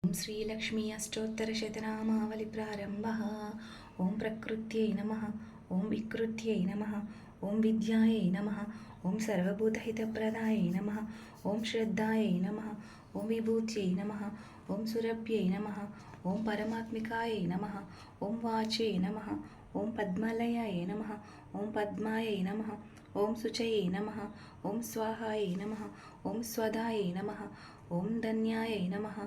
ఓం శ్రీలక్ష్మీ అష్టోత్తరశతనామావళి ప్రారంభ. ఓం ప్రకృత్యై నమః. ఓం వికృత్యై నమః. ఓం విద్యాయై నమః. ఓం సర్వభూతహితప్రదాయై నమః. ఓం శ్రద్ధాయై నమః. ఓం విభూత్యై నమః. ఓం సురభ్యై నమః. ఓం పరమాత్మికాయై నమః. ఓం వాచై నమః. ఓం పద్మలయాయ నమః. ఓం పద్మాయై నమః. ఓం శుచయై నమః. ఓం స్వాహాయై నమః. ఓం స్వదాయై నమః. ఓం ధన్యాయై నమః.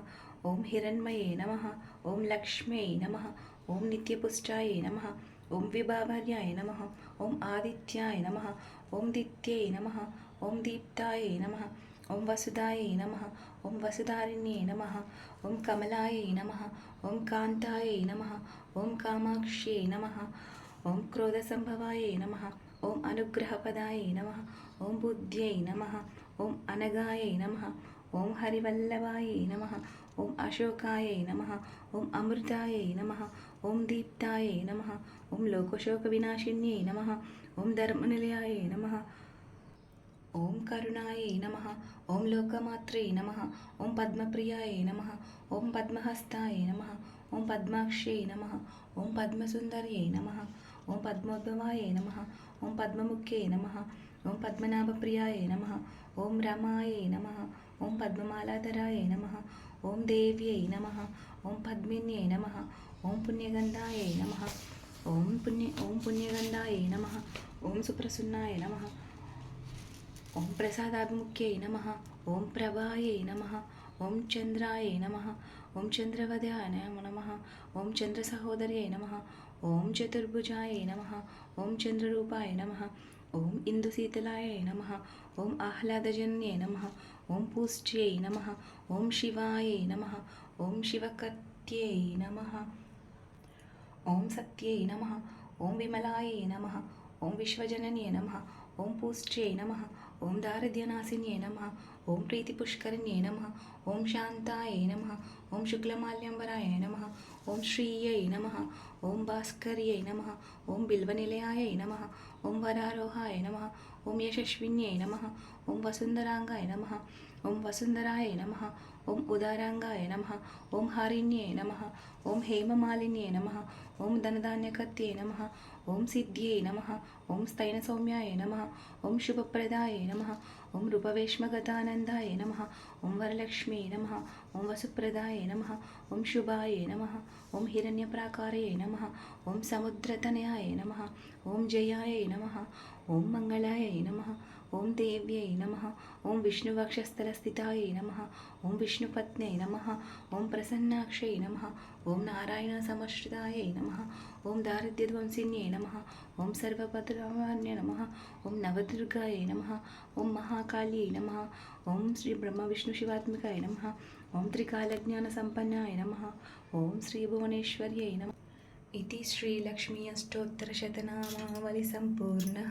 ఓం హిరణ్మయే నమః. ఓం లక్ష్మ్యై నమః. ఓం నిత్యపుష్టాయై నమః. ఓం విభావర్యాయ నమః. ఓం ఆదిత్యాయ నమః. ఓం దిత్యై నమః. ఓం దీప్తాయై నమః. ఓం వసుదాయై నమః. ఓం వసుధారిణ్యై నమః. ఓం కమలాయై నమః. ఓం కాంతాయై నమః. ఓం కామాక్ష్యై నమః. ఓం క్రోధసంభవాయై నమః. ఓం అనుగ్రహపదాయై నమః. ఓం బుద్ధ్యై నమః. ఓం అనగాయై నమః. ఓం హరివల్లభాయై నమః. ఓం అశోకాయై నమః. ఓం అమృతాయై నమః. ఓం దీప్తాయై నమః. ఓం లోకశోక వినాశిన్యై నమః. ఓం ధర్మనిలయాయై నమః. ఓం కరుణాయై నమః. ఓం లోకమాత్రే నమః. ఓం పద్మప్రియాయై నమః. ఓం పద్మహస్తాయై నమః. ఓం పద్మాక్ష్యై నమః. ఓం పద్మసుందర్యై నమః. ఓం పద్మోద్భవాయై నమః. ఓం పద్మముఖ్యై నమః. ఓం పద్మనాభప్రియాయై నమః. ఓం రమాయై నమః. ఓం పద్మమాలాధరాయై నమః. ఓం దేవ్యై నమః. ఓం పద్మిన్యై నమః. ఓం పుణ్యగంధాయై నమః. ఓం పుణ్యగంధాయై నమః. ఓం సుప్రసన్నాయ నమః. ఓం ప్రసాదాభిముఖ్యై నమః. ఓం ప్రభాయై నమః. ఓం చంద్రాయై నమః. ఓం చంద్రవదయాయ నమః. ఓం చంద్రసహోదర్యై నమః. ఓం చతుర్భుజాయై నమః. ఓం చంద్రరూపాయ నమః. ఓం ఇందుశీతలాయై నమః. ఓం ఆహ్లాదజన్యై నమః. ఓం పూజ్యై నమః. ఓం శివాయై నమః. ఓం శివకత్యై నమః. ఓం సత్యై నమః. ఓం విమలాయై నమః. ఓం విశ్వజనన్యై నమః. ఓం పూజ్యై నమః. ఓం దారిద్ర్యనాశిన్యై నమః. ఓం ప్రీతిపుష్కరిణ్యై నమః. ఓం శాంతాయై నమః. ఓం శుక్లమాల్యంబరాయ నమః. ఓం శ్రీయై నమః. ఓం భాస్కర్యై నమః. ఓం బిల్వనిలయాయై నమః. ఓం వరారోహాయ నమః. ఓం యశస్విన్యై నమః. ఓం వసుంధరాంగాయ నమః. ఓం వసుంధరాయ నమః. ఓం ఉదారాంగాయ నమః. ఓం హారిణ్యై నమః. ఓం హేమమాలిన్యై నమః. ఓం ధనధాన్యకత్యై నమః. ఓం సిద్ధ్యై నమః. ఓం స్థైనసౌమ్యాయ నమః. ఓం శుభప్రదాయ నమః. ఓం రూపవేష్మగతానందాయ నమః. ఓం వరలక్ష్మీ నమః. ఓం వసుప్రదాయ నమః. ఓం శుభాయ నమః. ఓం హిరణ్యప్రాకారయ నమః. ఓం సముద్రతనయాయ నమః. ఓం జయాయ నమః. ఓం మంగళాయ నమః. ఓం దేవ్యై నమః. ఓం విష్ణువక్షస్థలస్థితాయ నమః. ఓం విష్ణుపత్న్యై నమః. ఓం ప్రసన్నాక్షై నమః. ఓం నారాయణ సమశ్రితాయ నమః. ఓం దారిద్ర్యధ్వంసిన్యై నమః. ఓం సర్వభద్రావాన్య నమః. ఓం నవదుర్గాయ నమః. ఓం మహాకాళ్యై నమః. ఓం శ్రీ బ్రహ్మ విష్ణు శివాత్మికాయ నమః. ఓం త్రికాలజ్ఞాన సంపన్నాయ నమః. ఓం శ్రీ భువనేశ్వర్యై నమః. इति श्रीलक्ष्मी अष्टोत्तरशतनामावलिः सम्पूर्णः.